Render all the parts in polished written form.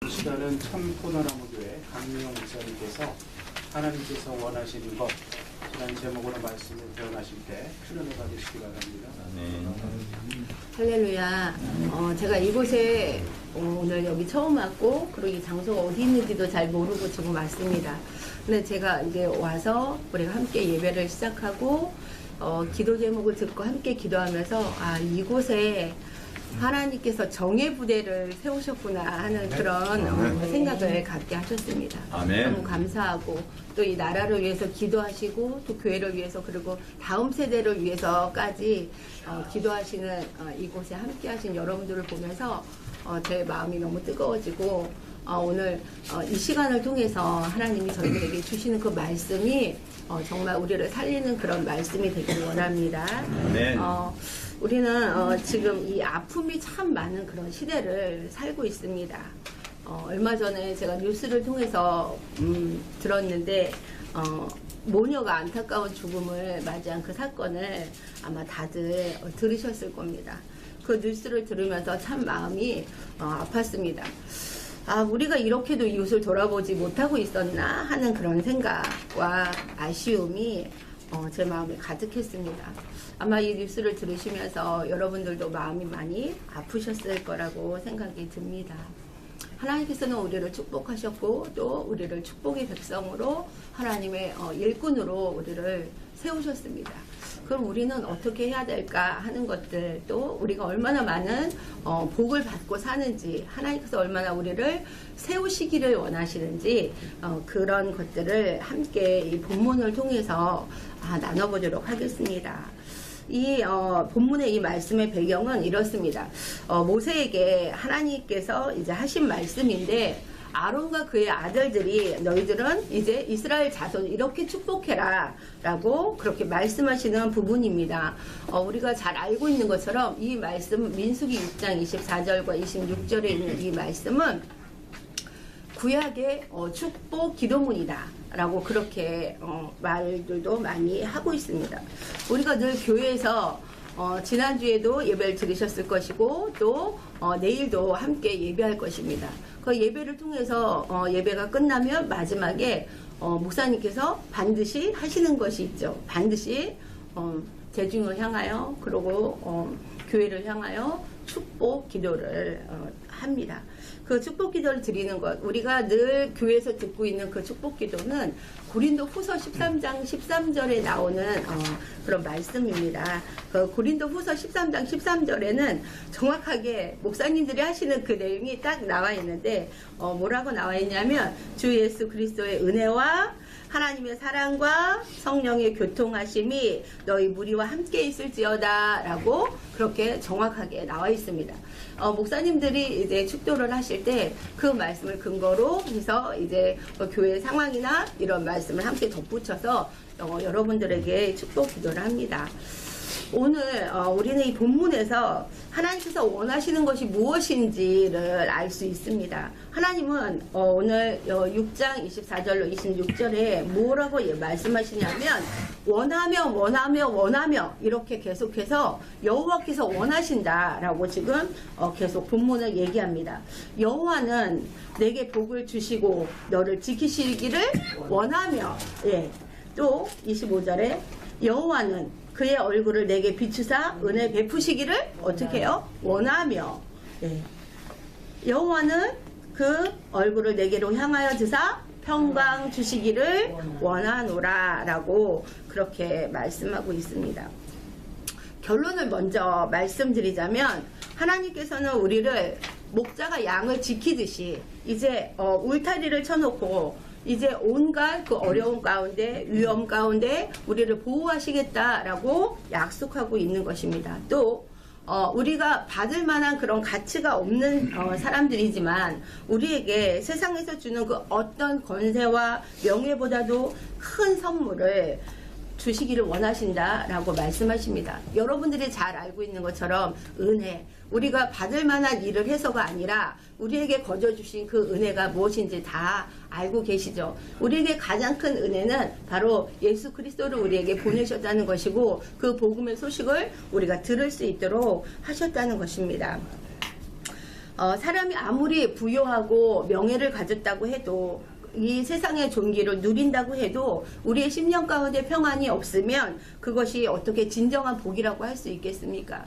이 시간은 참포도나무교회 강미영 목사님께서 하나님께서 원하시는 것 이라는 제목으로 말씀을 배워나실 때 출연해 받으시기 바랍니다. 할렐루야. 제가 이곳에 오늘 여기 처음 왔고, 그리고 이 장소가 어디 있는지도 잘 모르고 지금 왔습니다. 근데 제가 이제 와서 우리가 함께 예배를 시작하고, 기도 제목을 듣고 함께 기도하면서, 이곳에 하나님께서 정예 부대를 세우셨구나 하는 그런 생각을 갖게 하셨습니다. 아멘. 너무 감사하고, 또 이 나라를 위해서 기도하시고, 또 교회를 위해서, 그리고 다음 세대를 위해서까지 기도하시는 이곳에 함께 하신 여러분들을 보면서 제 마음이 너무 뜨거워지고, 오늘 이 시간을 통해서 하나님이 저희들에게 주시는 그 말씀이 정말 우리를 살리는 그런 말씀이 되길 원합니다. 아멘. 우리는 지금 이 아픔이 참 많은 그런 시대를 살고 있습니다. 얼마 전에 제가 뉴스를 통해서 들었는데, 모녀가 안타까운 죽음을 맞이한 그 사건을 아마 다들 들으셨을 겁니다. 그 뉴스를 들으면서 참 마음이 아팠습니다. 우리가 이렇게도 이웃을 돌아보지 못하고 있었나 하는 그런 생각과 아쉬움이 제 마음에 가득했습니다. 아마 이 뉴스를 들으시면서 여러분들도 마음이 많이 아프셨을 거라고 생각이 듭니다. 하나님께서는 우리를 축복하셨고, 또 우리를 축복의 백성으로 하나님의 일꾼으로 우리를 세우셨습니다. 그럼 우리는 어떻게 해야 될까 하는 것들, 또 우리가 얼마나 많은 복을 받고 사는지, 하나님께서 얼마나 우리를 세우시기를 원하시는지, 그런 것들을 함께 이 본문을 통해서 나눠보도록 하겠습니다. 이 본문의 이 말씀의 배경은 이렇습니다. 모세에게 하나님께서 이제 하신 말씀인데, 아론과 그의 아들들이 너희들은 이제 이스라엘 자손 이렇게 축복해라 라고 그렇게 말씀하시는 부분입니다. 우리가 잘 알고 있는 것처럼 이 말씀, 민수기 6장 24절과 26절에 있는 이 말씀은 구약의 축복 기도문이다 라고 그렇게 말들도 많이 하고 있습니다. 우리가 늘 교회에서 지난주에도 예배를 들으셨을 것이고, 또 내일도 함께 예배할 것입니다. 그 예배를 통해서 예배가 끝나면 마지막에 목사님께서 반드시 하시는 것이 있죠. 반드시 대중을 향하여, 그리고 교회를 향하여 축복 기도를 합니다. 그 축복 기도를 드리는 것, 우리가 늘 교회에서 듣고 있는 그 축복 기도는 고린도 후서 13장 13절에 나오는 그런 말씀입니다. 그 고린도 후서 13장 13절에는 정확하게 목사님들이 하시는 그 내용이 딱 나와 있는데, 뭐라고 나와 있냐면, 주 예수 그리스도의 은혜와 하나님의 사랑과 성령의 교통하심이 너희 무리와 함께 있을지어다 라고 그렇게 정확하게 나와 있습니다. 목사님들이 이제 축도를 하실 때 그 말씀을 근거로 해서 이제 교회 상황이나 이런 말씀을 함께 덧붙여서 여러분들에게 축복 기도를 합니다. 오늘 우리는 이 본문에서 하나님께서 원하시는 것이 무엇인지를 알 수 있습니다. 하나님은 오늘 6장 24절로 26절에 뭐라고 말씀하시냐면, 원하며 이렇게 계속해서 여호와께서 원하신다라고 지금 계속 본문을 얘기합니다. 여호와는 내게 복을 주시고 너를 지키시기를 원하며, 또 25절에 여호와는 그의 얼굴을 내게 비추사 은혜 베푸시기를 어떻게 해요? 원하며. 여호와는 그 얼굴을 내게로 향하여 드사 평강 주시기를 원하노라 라고 그렇게 말씀하고 있습니다. 결론을 먼저 말씀드리자면, 하나님께서는 우리를 목자가 양을 지키듯이 이제 울타리를 쳐놓고 이제 온갖 그 어려움 가운데, 위험 가운데 우리를 보호하시겠다라고 약속하고 있는 것입니다. 또 우리가 받을 만한 그런 가치가 없는 사람들이지만, 우리에게 세상에서 주는 그 어떤 권세와 명예보다도 큰 선물을 주시기를 원하신다라고 말씀하십니다. 여러분들이 잘 알고 있는 것처럼 은혜, 우리가 받을 만한 일을 해서가 아니라 우리에게 거저 주신 그 은혜가 무엇인지 다 알고 계시죠. 우리에게 가장 큰 은혜는 바로 예수 그리스도를 우리에게 보내셨다는 것이고, 그 복음의 소식을 우리가 들을 수 있도록 하셨다는 것입니다. 사람이 아무리 부유하고 명예를 가졌다고 해도 이 세상의 존귀를 누린다고 해도 우리의 심령 가운데 평안이 없으면 그것이 어떻게 진정한 복이라고 할 수 있겠습니까?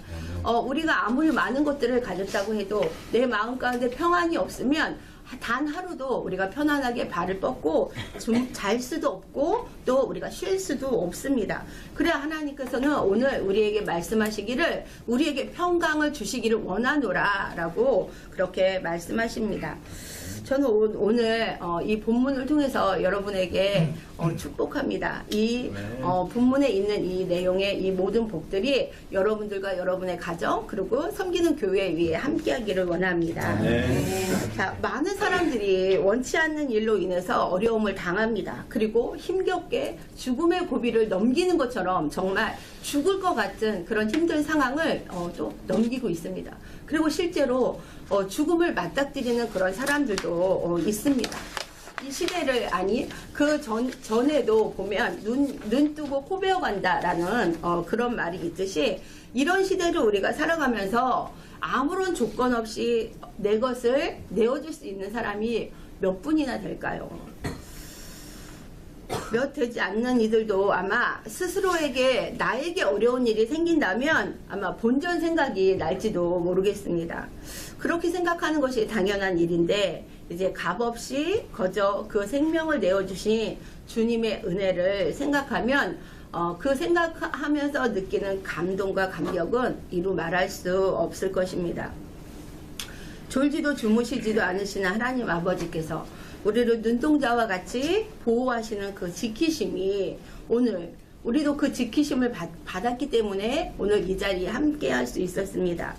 우리가 아무리 많은 것들을 가졌다고 해도 내 마음 가운데 평안이 없으면 단 하루도 우리가 편안하게 발을 뻗고 좀 잘 수도 없고 또 우리가 쉴 수도 없습니다. 그래야 하나님께서는 오늘 우리에게 말씀하시기를 우리에게 평강을 주시기를 원하노라 라고 그렇게 말씀하십니다. 저는 오늘 이 본문을 통해서 여러분에게 축복합니다. 이 본문에 있는 이 내용의 이 모든 복들이 여러분들과 여러분의 가정 그리고 섬기는 교회 위에 함께하기를 원합니다. 자, 많은 사람들이 원치 않는 일로 인해서 어려움을 당합니다. 그리고 힘겹게 죽음의 고비를 넘기는 것처럼 정말 죽을 것 같은 그런 힘든 상황을 또 넘기고 있습니다. 그리고 실제로 죽음을 맞닥뜨리는 그런 사람들도 있습니다. 이 시대를 그 전에도 보면 눈 뜨고 코 베어간다라는 그런 말이 있듯이 이런 시대를 우리가 살아가면서 아무런 조건 없이 내 것을 내어줄 수 있는 사람이 몇 분이나 될까요? 몇 되지 않는 이들도 아마 스스로에게 나에게 어려운 일이 생긴다면 아마 본전 생각이 날지도 모르겠습니다. 그렇게 생각하는 것이 당연한 일인데 이제 값없이 거저 그 생명을 내어주신 주님의 은혜를 생각하면 그 생각하면서 느끼는 감동과 감격은 이루 말할 수 없을 것입니다. 졸지도 주무시지도 않으시는 하나님 아버지께서 우리를 눈동자와 같이 보호하시는 그 지키심이 오늘 우리도 그 지키심을 받았기 때문에 오늘 이 자리에 함께 할 수 있었습니다.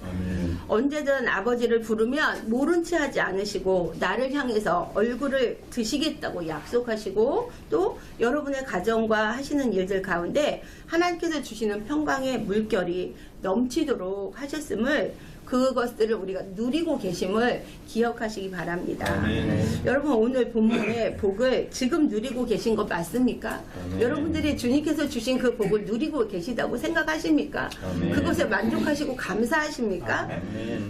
언제든 아버지를 부르면 모른 채 하지 않으시고 나를 향해서 얼굴을 드시겠다고 약속하시고 또 여러분의 가정과 하시는 일들 가운데 하나님께서 주시는 평강의 물결이 넘치도록 하셨음을 그것들을 우리가 누리고 계심을 기억하시기 바랍니다. 여러분 오늘 본문의 복을 지금 누리고 계신 것 맞습니까? 여러분들이 주님께서 주신 그 복을 누리고 계시다고 생각하십니까? 그것에 만족하시고 감사하십니까?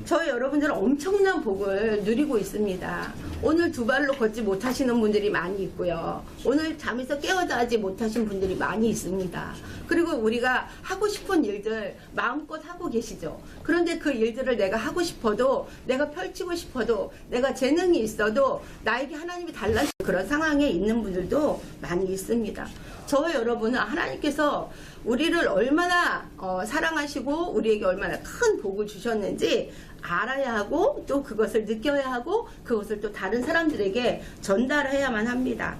저희 여러분들은 엄청난 복을 누리고 있습니다. 오늘 두 발로 걷지 못하시는 분들이 많이 있고요. 오늘 잠에서 깨어나지 못하신 분들이 많이 있습니다. 그리고 우리가 하고 싶은 일들 마음껏 하고 계시죠. 그런데 그 일들을 내가 하고 싶어도 내가 펼치고 싶어도 내가 재능이 있어도 나에게 하나님이 달라진 그런 상황에 있는 분들도 많이 있습니다. 저와 여러분은 하나님께서 우리를 얼마나 사랑하시고 우리에게 얼마나 큰 복을 주셨는지 알아야 하고 또 그것을 느껴야 하고 그것을 또 다른 사람들에게 전달해야만 합니다.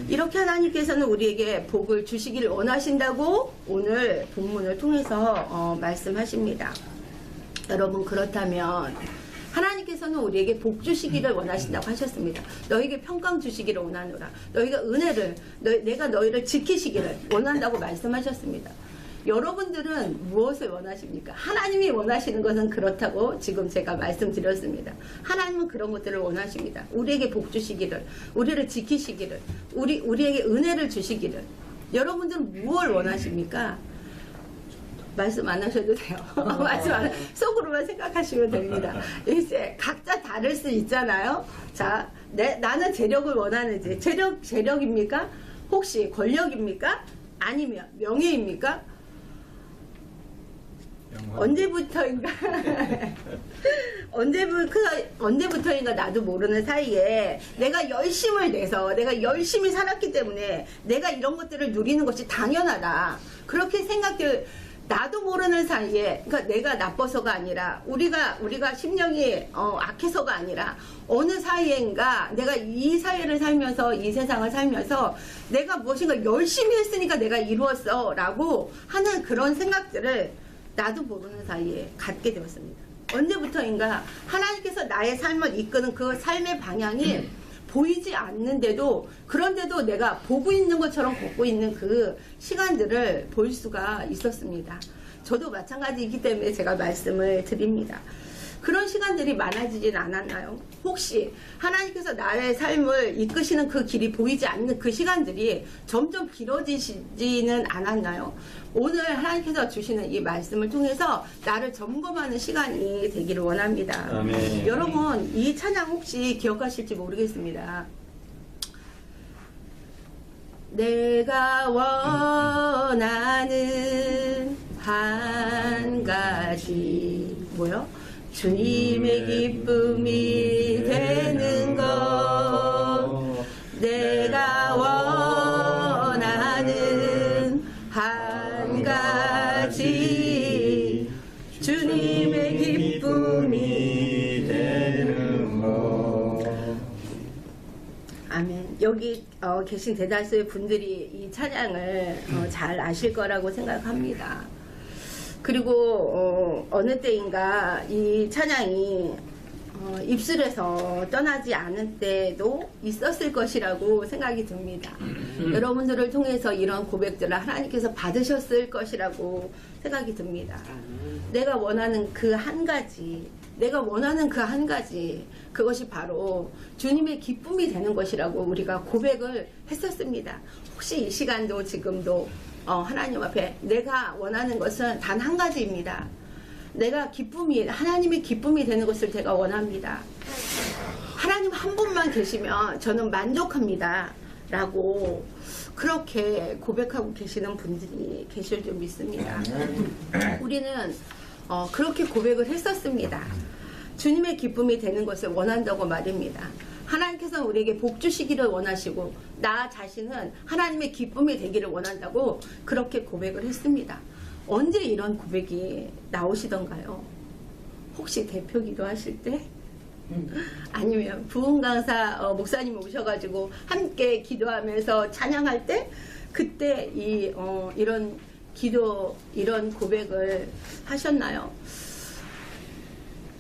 이렇게 하나님께서는 우리에게 복을 주시기를 원하신다고 오늘 본문을 통해서 말씀하십니다. 여러분 그렇다면 하나님께서는 우리에게 복 주시기를 원하신다고 하셨습니다. 너에게 평강 주시기를 원하노라. 너희가 은혜를 내가 너희를 지키시기를 원한다고 말씀하셨습니다. 여러분들은 무엇을 원하십니까? 하나님이 원하시는 것은 그렇다고 지금 제가 말씀드렸습니다. 하나님은 그런 것들을 원하십니다. 우리에게 복 주시기를, 우리를 지키시기를, 우리에게 은혜를 주시기를. 여러분들은 무엇을 원하십니까? 말씀 안 하셔도 돼요. 말씀 안 속으로만 생각하시면 됩니다. 이제 각자 다를 수 있잖아요. 자, 나는 재력을 원하는지 재력입니까? 혹시 권력입니까? 아니면 명예입니까? 언제부터인가 나도 모르는 사이에 내가 열심을 내서 내가 열심히 살았기 때문에 내가 이런 것들을 누리는 것이 당연하다. 그렇게 생각들 나도 모르는 사이에 그러니까 내가 나빠서가 아니라 우리가 심령이 악해서가 아니라 어느 사이인가 내가 이 사회를 살면서 이 세상을 살면서 내가 무엇인가 열심히 했으니까 내가 이루었어 라고 하는 그런 생각들을 나도 모르는 사이에 갖게 되었습니다. 언제부터인가 하나님께서 나의 삶을 이끄는 그 삶의 방향이 보이지 않는데도 그런데도 내가 보고 있는 것처럼 걷고 있는 그 시간들을 볼 수가 있었습니다. 저도 마찬가지이기 때문에 제가 말씀을 드립니다. 그런 시간들이 많아지진 않았나요? 혹시 하나님께서 나의 삶을 이끄시는 그 길이 보이지 않는 그 시간들이 점점 길어지지는 않았나요? 오늘 하나님께서 주시는 이 말씀을 통해서 나를 점검하는 시간이 되기를 원합니다. 아멘. 여러분, 이 찬양 혹시 기억하실지 모르겠습니다. 내가 원하는 한 가지 뭐요? 주님의 기쁨이 되는 것. 내가 원하는 한 가지 주님의 기쁨이 되는 것. 아멘. 여기 계신 대다수의 분들이 이 찬양을 잘 아실 거라고 생각합니다. 그리고 어느 때인가 이 찬양이 입술에서 떠나지 않은 때도 있었을 것이라고 생각이 듭니다. 여러분들을 통해서 이런 고백들을 하나님께서 받으셨을 것이라고 생각이 듭니다. 내가 원하는 그 한 가지, 내가 원하는 그 한 가지, 그것이 바로 주님의 기쁨이 되는 것이라고 우리가 고백을 했었습니다. 혹시 이 시간도 지금도 하나님 앞에 내가 원하는 것은 단 한 가지입니다. 내가 하나님의 기쁨이 되는 것을 제가 원합니다. 하나님 한 분만 계시면 저는 만족합니다. 라고 그렇게 고백하고 계시는 분들이 계실 줄 믿습니다. 우리는 그렇게 고백을 했었습니다. 주님의 기쁨이 되는 것을 원한다고 말입니다. 하나님께서 우리에게 복 주시기를 원하시고 나 자신은 하나님의 기쁨이 되기를 원한다고 그렇게 고백을 했습니다. 언제 이런 고백이 나오시던가요? 혹시 대표 기도하실 때? 아니면 부흥 강사 목사님 오셔가지고 함께 기도하면서 찬양할 때? 그때 이런 기도, 이런 고백을 하셨나요?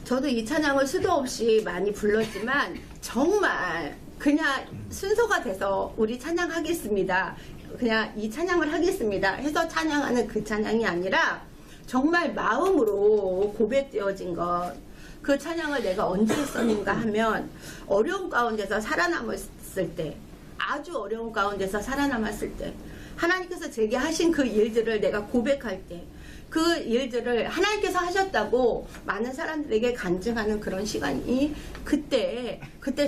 저도 이 찬양을 수도 없이 많이 불렀지만 정말 그냥 순서가 돼서 우리 찬양하겠습니다. 그냥 이 찬양을 하겠습니다 해서 찬양하는 그 찬양이 아니라 정말 마음으로 고백되어진 것. 그 찬양을 내가 언제 했었는가 하면 어려운 가운데서 살아남았을 때, 아주 어려운 가운데서 살아남았을 때, 하나님께서 제게 하신 그 일들을 내가 고백할 때, 그 일들을 하나님께서 하셨다고 많은 사람들에게 간증하는 그런 시간이 그때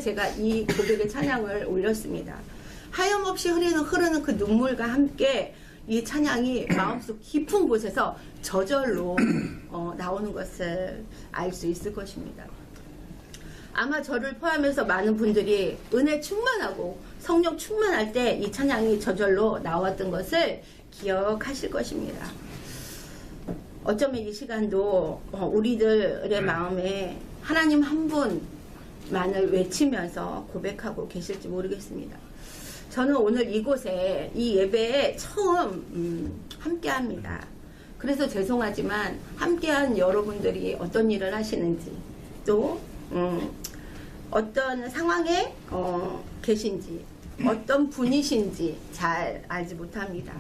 제가 이 고백의 찬양을 올렸습니다. 하염없이 흐르는 그 눈물과 함께 이 찬양이 마음속 깊은 곳에서 저절로 나오는 것을 알 수 있을 것입니다. 아마 저를 포함해서 많은 분들이 은혜 충만하고 성령 충만할 때 이 찬양이 저절로 나왔던 것을 기억하실 것입니다. 어쩌면 이 시간도 우리들의 마음에 하나님 한 분만을 외치면서 고백하고 계실지 모르겠습니다. 저는 오늘 이곳에 이 예배에 처음 함께합니다. 그래서 죄송하지만 함께한 여러분들이 어떤 일을 하시는지 또 어떤 상황에 계신지 어떤 분이신지 잘 알지 못합니다.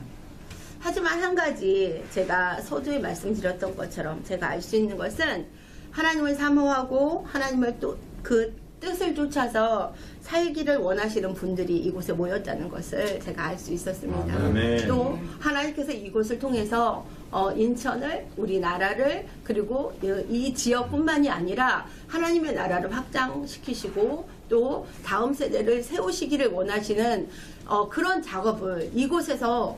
하지만 한 가지 제가 서두에 말씀드렸던 것처럼 제가 알 수 있는 것은 하나님을 사모하고 하나님을 또 그 뜻을 쫓아서 살기를 원하시는 분들이 이곳에 모였다는 것을 제가 알 수 있었습니다. 아멘. 또 하나님께서 이곳을 통해서 인천을, 우리나라를, 그리고 이 지역뿐만이 아니라 하나님의 나라를 확장시키시고 또 다음 세대를 세우시기를 원하시는 그런 작업을 이곳에서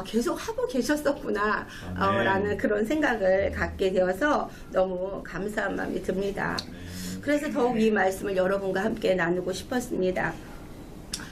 계속 하고 계셨었구나 라는 그런 생각을 갖게 되어서 너무 감사한 마음이 듭니다. 그래서 더욱 이 말씀을 여러분과 함께 나누고 싶었습니다.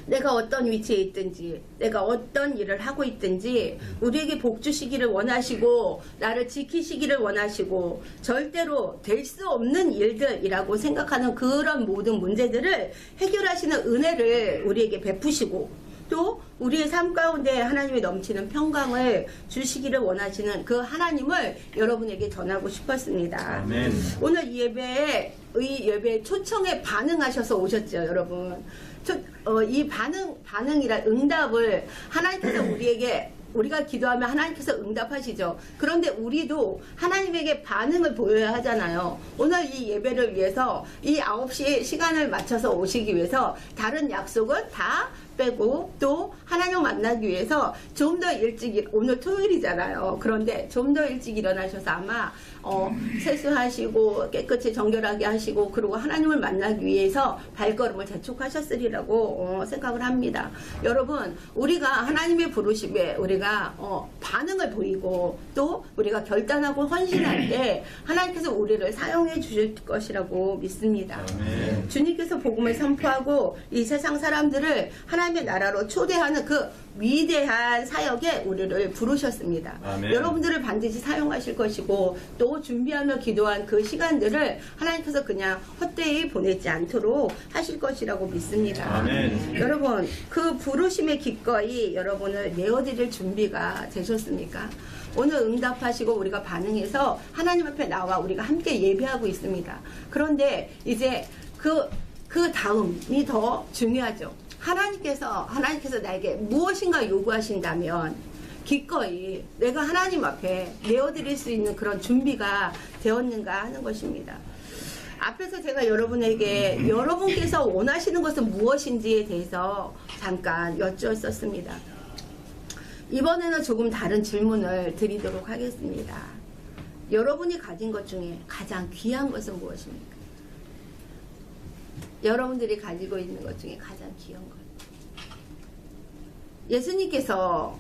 내가 어떤 위치에 있든지 내가 어떤 일을 하고 있든지 우리에게 복 주시기를 원하시고 나를 지키시기를 원하시고 절대로 될 수 없는 일들이라고 생각하는 그런 모든 문제들을 해결하시는 은혜를 우리에게 베푸시고 또 우리의 삶 가운데 하나님의 넘치는 평강을 주시기를 원하시는 그 하나님을 여러분에게 전하고 싶었습니다. 아멘. 오늘 이 예배에 초청에 반응하셔서 오셨죠, 여러분. 이 반응이라 응답을 하나님께서 우리에게 우리가 기도하면 하나님께서 응답하시죠. 그런데 우리도 하나님에게 반응을 보여야 하잖아요. 오늘 이 예배를 위해서 이 9시에 시간을 맞춰서 오시기 위해서 다른 약속은 다 빼고 또 하나님 만나기 위해서 좀 더 일찍, 오늘 토요일이잖아요. 그런데 좀 더 일찍 일어나셔서 아마 세수하시고 깨끗이 정결하게 하시고 그리고 하나님을 만나기 위해서 발걸음을 재촉하셨으리라고 생각을 합니다. 여러분, 우리가 하나님의 부르심에 우리가 반응을 보이고 또 우리가 결단하고 헌신할 때 하나님께서 우리를 사용해 주실 것이라고 믿습니다. 아멘. 주님께서 복음을 선포하고 이 세상 사람들을 하나님의 나라로 초대하는 그 위대한 사역에 우리를 부르셨습니다. 아멘. 여러분들을 반드시 사용하실 것이고 또 준비하며 기도한 그 시간들을 하나님께서 그냥 헛되이 보내지 않도록 하실 것이라고 믿습니다. 아멘. 여러분, 그 부르심의 기꺼이 여러분을 내어드릴 준비가 되셨습니까? 오늘 응답하시고 우리가 반응해서 하나님 앞에 나와 우리가 함께 예배하고 있습니다. 그런데 이제 그 다음이 더 중요하죠. 하나님께서 나에게 무엇인가 요구하신다면 기꺼이 내가 하나님 앞에 내어드릴 수 있는 그런 준비가 되었는가 하는 것입니다. 앞에서 제가 여러분에게 여러분께서 원하시는 것은 무엇인지에 대해서 잠깐 여쭈었었습니다. 이번에는 조금 다른 질문을 드리도록 하겠습니다. 여러분이 가진 것 중에 가장 귀한 것은 무엇입니까? 여러분들이 가지고 있는 것 중에 가장 귀한 것. 예수님께서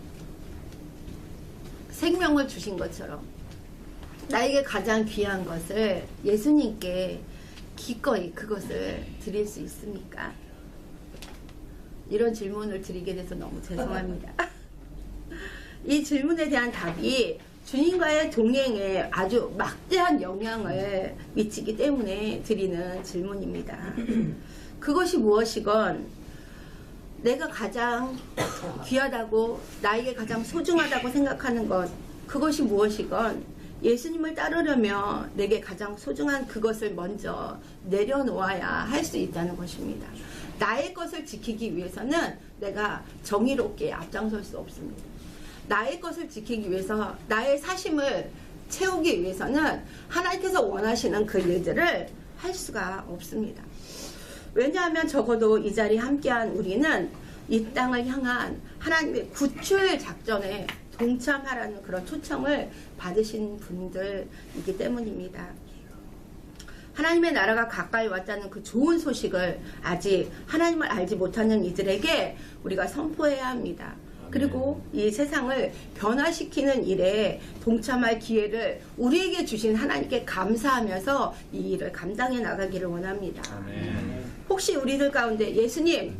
생명을 주신 것처럼 나에게 가장 귀한 것을 예수님께 기꺼이 그것을 드릴 수 있습니까? 이런 질문을 드리게 돼서 너무 죄송합니다. 이 질문에 대한 답이 주님과의 동행에 아주 막대한 영향을 미치기 때문에 드리는 질문입니다. 그것이 무엇이건 내가 가장 귀하다고 나에게 가장 소중하다고 생각하는 것, 그것이 무엇이건 예수님을 따르려면 내게 가장 소중한 그것을 먼저 내려놓아야 할 수 있다는 것입니다. 나의 것을 지키기 위해서는 내가 정의롭게 앞장설 수 없습니다. 나의 것을 지키기 위해서 나의 사심을 채우기 위해서는 하나님께서 원하시는 그 일들을 할 수가 없습니다. 왜냐하면 적어도 이 자리에 함께한 우리는 이 땅을 향한 하나님의 구출 작전에 동참하라는 그런 초청을 받으신 분들이기 때문입니다. 하나님의 나라가 가까이 왔다는 그 좋은 소식을 아직 하나님을 알지 못하는 이들에게 우리가 선포해야 합니다. 그리고 이 세상을 변화시키는 일에 동참할 기회를 우리에게 주신 하나님께 감사하면서 이 일을 감당해 나가기를 원합니다. 아멘. 혹시 우리들 가운데 예수님,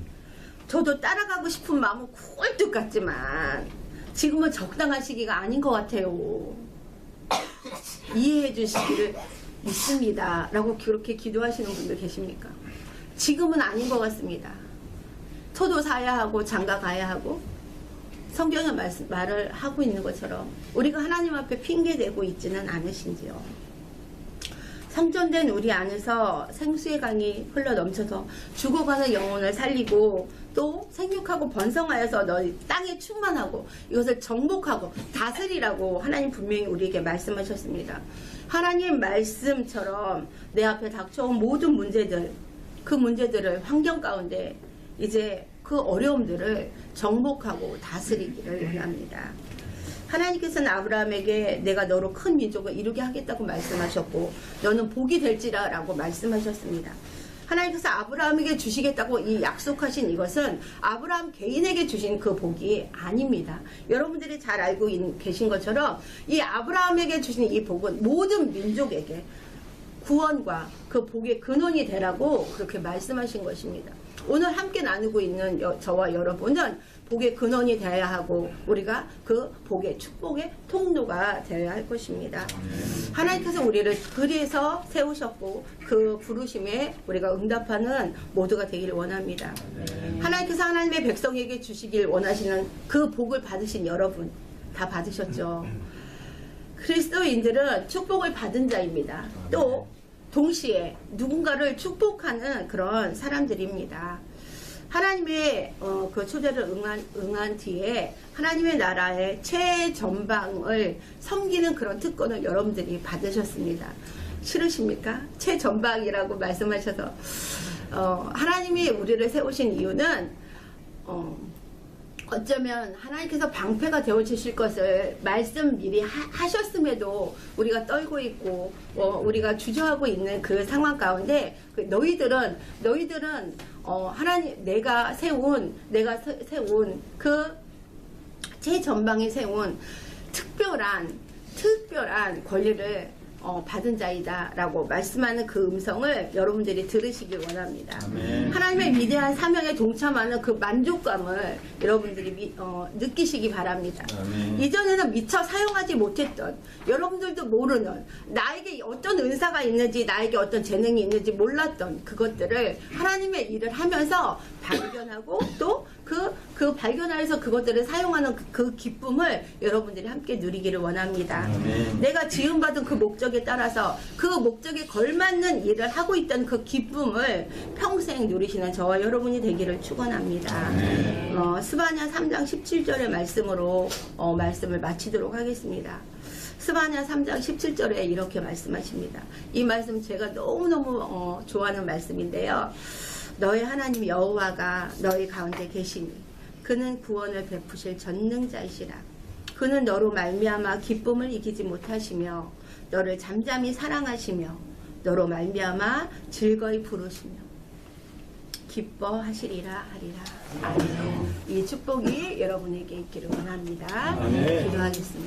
저도 따라가고 싶은 마음은 꿀뚝 같지만 지금은 적당한 시기가 아닌 것 같아요. 이해해 주시기를 믿습니다. 라고 그렇게 기도하시는 분들 계십니까? 지금은 아닌 것 같습니다. 터도 사야 하고 장가 가야 하고 성경의 말을 하고 있는 것처럼 우리가 하나님 앞에 핑계대고 있지는 않으신지요. 성전된 우리 안에서 생수의 강이 흘러 넘쳐서 죽어가는 영혼을 살리고 또 생육하고 번성하여서 너희 땅에 충만하고 이것을 정복하고 다스리라고 하나님 분명히 우리에게 말씀하셨습니다. 하나님 말씀처럼 내 앞에 닥쳐온 모든 문제들, 그 문제들을 환경 가운데 이제 그 어려움들을 정복하고 다스리기를 원합니다. 하나님께서는 아브라함에게 내가 너로 큰 민족을 이루게 하겠다고 말씀하셨고 너는 복이 될지라 라고 말씀하셨습니다. 하나님께서 아브라함에게 주시겠다고 이 약속하신 이것은 아브라함 개인에게 주신 그 복이 아닙니다. 여러분들이 잘 알고 계신 것처럼 이 아브라함에게 주신 이 복은 모든 민족에게 구원과 그 복의 근원이 되라고 그렇게 말씀하신 것입니다. 오늘 함께 나누고 있는 저와 여러분은 복의 근원이 되어야 하고 우리가 그 복의 축복의 통로가 되어야 할 것입니다. 하나님께서 우리를 그리해서 세우셨고 그 부르심에 우리가 응답하는 모두가 되기를 원합니다. 하나님께서 하나님의 백성에게 주시길 원하시는 그 복을 받으신 여러분 다 받으셨죠. 그리스도인들은 축복을 받은 자입니다. 또 동시에 누군가를 축복하는 그런 사람들입니다. 하나님의 그 초대를 응한 뒤에 하나님의 나라의 최전방을 섬기는 그런 특권을 여러분들이 받으셨습니다. 싫으십니까? 최전방이라고 말씀하셔서 하나님이 우리를 세우신 이유는 어쩌면 하나님께서 방패가 되어주실 것을 말씀 미리 하셨음에도 우리가 떨고 있고 우리가 주저하고 있는 그 상황 가운데 너희들은 하나님 내가 세운 그 최전방에 세운 특별한 권리를 받은 자이다 라고 말씀하는 그 음성을 여러분들이 들으시길 원합니다. 아멘. 하나님의 위대한 사명에 동참하는 그 만족감을 여러분들이 느끼시기 바랍니다. 아멘. 이전에는 미처 사용하지 못했던 여러분들도 모르는 나에게 어떤 은사가 있는지 나에게 어떤 재능이 있는지 몰랐던 그것들을 하나님의 일을 하면서 발견하고 또 그 발견하여서 그것들을 사용하는 그 기쁨을 여러분들이 함께 누리기를 원합니다. 아멘. 내가 지음받은 그 목적에 따라서 그 목적에 걸맞는 일을 하고 있다는 그 기쁨을 평생 누리시는 저와 여러분이 되기를 축원합니다. 스바냐 3장 17절의 말씀으로 말씀을 마치도록 하겠습니다. 스바냐 3장 17절에 이렇게 말씀하십니다. 이 말씀 제가 너무너무 좋아하는 말씀인데요. 너의 하나님 여호와가 너희 가운데 계시니 그는 구원을 베푸실 전능자이시라. 그는 너로 말미암아 기쁨을 이기지 못하시며 너를 잠잠히 사랑하시며 너로 말미암아 즐거이 부르시며 기뻐하시리라 하리라. 이 축복이 여러분에게 있기를 원합니다. 아멘. 기도하겠습니다.